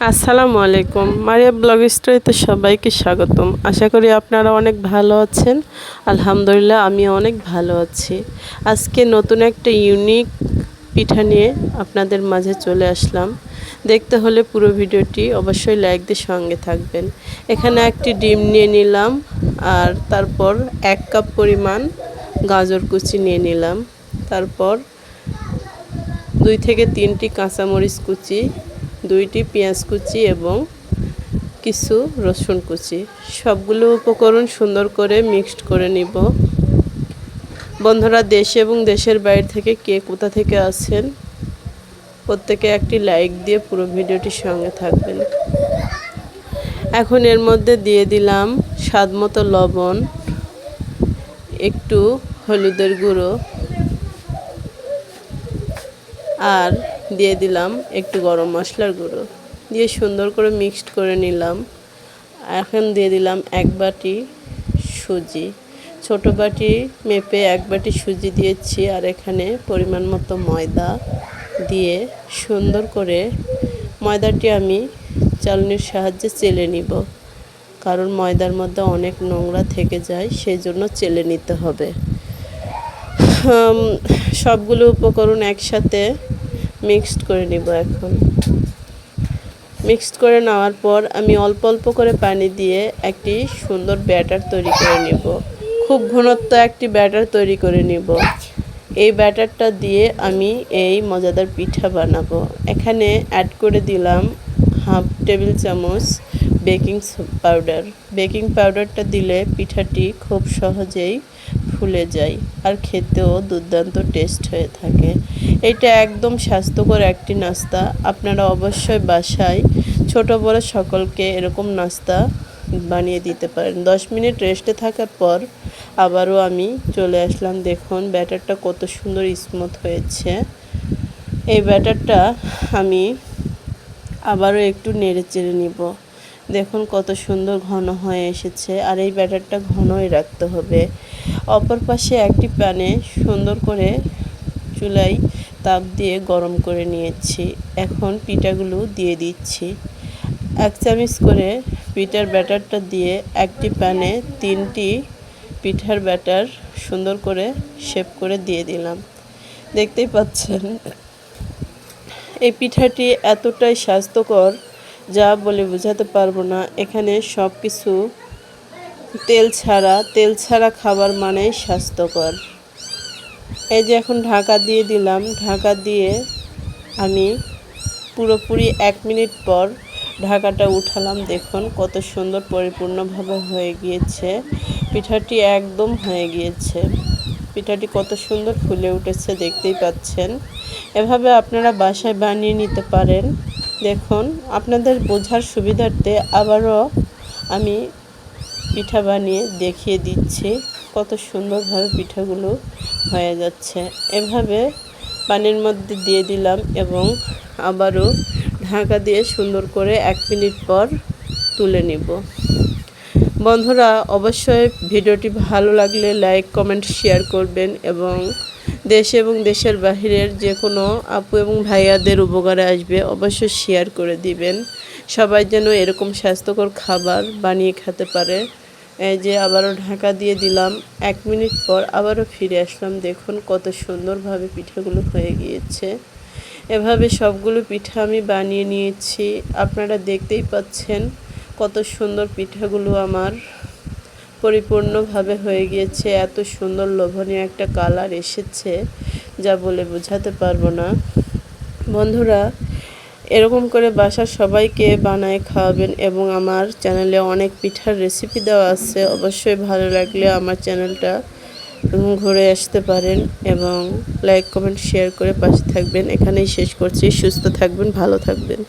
আসসালামু আলাইকুম, মারিয়া ব্লগ স্টোরিতে সবাইকে স্বাগতম। আশা করি আপনারা অনেক ভালো আছেন। আলহামদুলিল্লাহ আমি অনেক ভালো আছি। আজকে নতুন একটা ইউনিক পিঠা নিয়ে আপনাদের মাঝে চলে আসলাম। দেখতে হলে পুরো ভিডিওটি অবশ্যই লাইক দিয়ে সঙ্গে থাকবেন। এখানে একটি ডিম নিয়ে নিলাম, আর তারপর 1 কাপ পরিমাণ গাজর কুচি নিয়ে নিলাম, তারপর 2 থেকে 3টি কাঁচামরিচ কুচি, 2টি পেঁয়াজ কুচি এবং কিছু রসুন কুচি। সবগুলো উপকরণ সুন্দর করে মিক্সড করে নিব। বন্ধুরা, দেশে এবং দেশের বাইরে থেকে কে কোথা থেকে আছেন, প্রত্যেকে একটি লাইক দিয়ে পুরো ভিডিওটির সঙ্গে থাকবেন। এখন এর মধ্যে দিয়ে দিলাম স্বাদমতো লবণ, একটু হলুদের গুঁড়ো, আর দিয়ে দিলাম একটু গরম মশলার গুঁড়ো, দিয়ে সুন্দর করে মিক্সড করে নিলাম। এখন দিয়ে দিলাম 1 বাটি সুজি, ছোট বাটি মেপে 1 বাটি সুজি দিয়েছি। আর এখানে পরিমাণ মতো ময়দা দিয়ে সুন্দর করে ময়দাটি আমি চালনির সাহায্যে চেলে নিব, কারণ ময়দার মধ্যে অনেক নোংরা থেকে যায়, সেই জন্য চেলে নিতে হবে। সবগুলো উপকরণ একসাথে মিক্সড করে নিব। এখন মিক্সড করে নেওয়ার পর আমি অল্প অল্প করে পানি দিয়ে একটি সুন্দর ব্যাটার তৈরি করে নিব। খুব ঘনত্ব একটি ব্যাটার তৈরি করে নিব। এই ব্যাটারটা দিয়ে আমি এই মজাদার পিঠা বানাবো। এখানে অ্যাড করে দিলাম 1/2 টেবিল চামচ বেকিং পাউডার। বেকিং পাউডারটা দিলে পিঠাটি খুব সহজেই ফুলে যায় আর খেতেও দুর্দান্ত টেস্ট হয়ে থাকে। এটা একদম স্বাস্থ্যকর একটি নাস্তা। আপনারা অবশ্যই বাসায় ছোট বড় সকলকে এরকম নাস্তা বানিয়ে দিতে পারেন। 10 মিনিট রেস্টে থাকার পর আবারও আমি চলে আসলাম। দেখুন ব্যাটারটা কত সুন্দর স্মুথ হয়েছে। এই ব্যাটারটা আমি আবারও একটু নেড়ে চেড়ে নিব। দেখুন কত সুন্দর ঘন হয়ে এসেছে, আর এই ব্যাটারটা ঘনই রাখতে হবে। অপর পাশে একটি প্যানে সুন্দর করে চুলায় তাপ দিয়ে গরম করে নিয়েছি। এখন পিঠাগুলো দিয়ে দিচ্ছি। 1 চামচ করে পিঠার ব্যাটারটা দিয়ে একটি প্যানে 3টি পিঠার ব্যাটার সুন্দর করে শেপ করে দিয়ে দিলাম। দেখতেই পাচ্ছেন এই পিঠাটি এতটাই স্বাস্থ্যকর যা বলে বোঝাতে পারবো না। এখানে সব কিছু তেল ছাড়া খাবার মানেই স্বাস্থ্যকর। এই যে এখন ঢাকা দিয়ে দিলাম। ঢাকা দিয়ে আমি পুরোপুরি 1 মিনিট পর ঢাকাটা উঠালাম। দেখুন কত সুন্দর পরিপূর্ণভাবে হয়ে গিয়েছে। পিঠাটি একদম হয়ে গিয়েছে। পিঠাটি কত সুন্দর ফুলে উঠেছে, দেখতেই পাচ্ছেন। এভাবে আপনারা বাসায় বানিয়ে নিতে পারেন। দেখুন আপনাদের বোঝার সুবিধার্থে আবারও আমি পিঠা বানিয়ে দেখিয়ে দিচ্ছি কত সুন্দরভাবে পিঠাগুলো হয়ে যাচ্ছে। এভাবে পানির মধ্যে দিয়ে দিলাম এবং আবারও ঢাকা দিয়ে সুন্দর করে 1 মিনিট পর তুলে নিব। বন্ধুরা, অবশ্যই ভিডিওটি ভালো লাগলে লাইক কমেন্ট শেয়ার করবেন এবং দেশে এবং দেশের বাহিরের যে কোনো আপু এবং ভাইয়াদের উপকারে আসবে, অবশ্যই শেয়ার করে দিবেন। সবাই যেন এরকম স্বাস্থ্যকর খাবার বানিয়ে খেতে পারে। এই যে আবারও ঢাকা দিয়ে দিলাম। 1 মিনিট পর আবারও ফিরে আসলাম। দেখুন কত সুন্দরভাবে পিঠাগুলো হয়ে গিয়েছে। এভাবে সবগুলো পিঠা আমি বানিয়ে নিয়েছি। আপনারা দেখতেই পাচ্ছেন কত সুন্দর পিঠাগুলো আমার পরিপূর্ণভাবে হয়ে গিয়েছে। এত সুন্দর লোভনীয় একটা কালার এসেছে যা বলে বোঝাতে পারবো না। বন্ধুরা, এরকম করে বাসার সবাইকে বানায় খাওয়াবেন এবং আমার চ্যানেলে অনেক পিঠার রেসিপি দেওয়া আছে। অবশ্যই ভালো লাগলে আমার চ্যানেলটা ঘুরে আসতে পারেন এবং লাইক কমেন্ট শেয়ার করে পাশে থাকবেন। এখানেই শেষ করছি। সুস্থ থাকবেন, ভালো থাকবেন।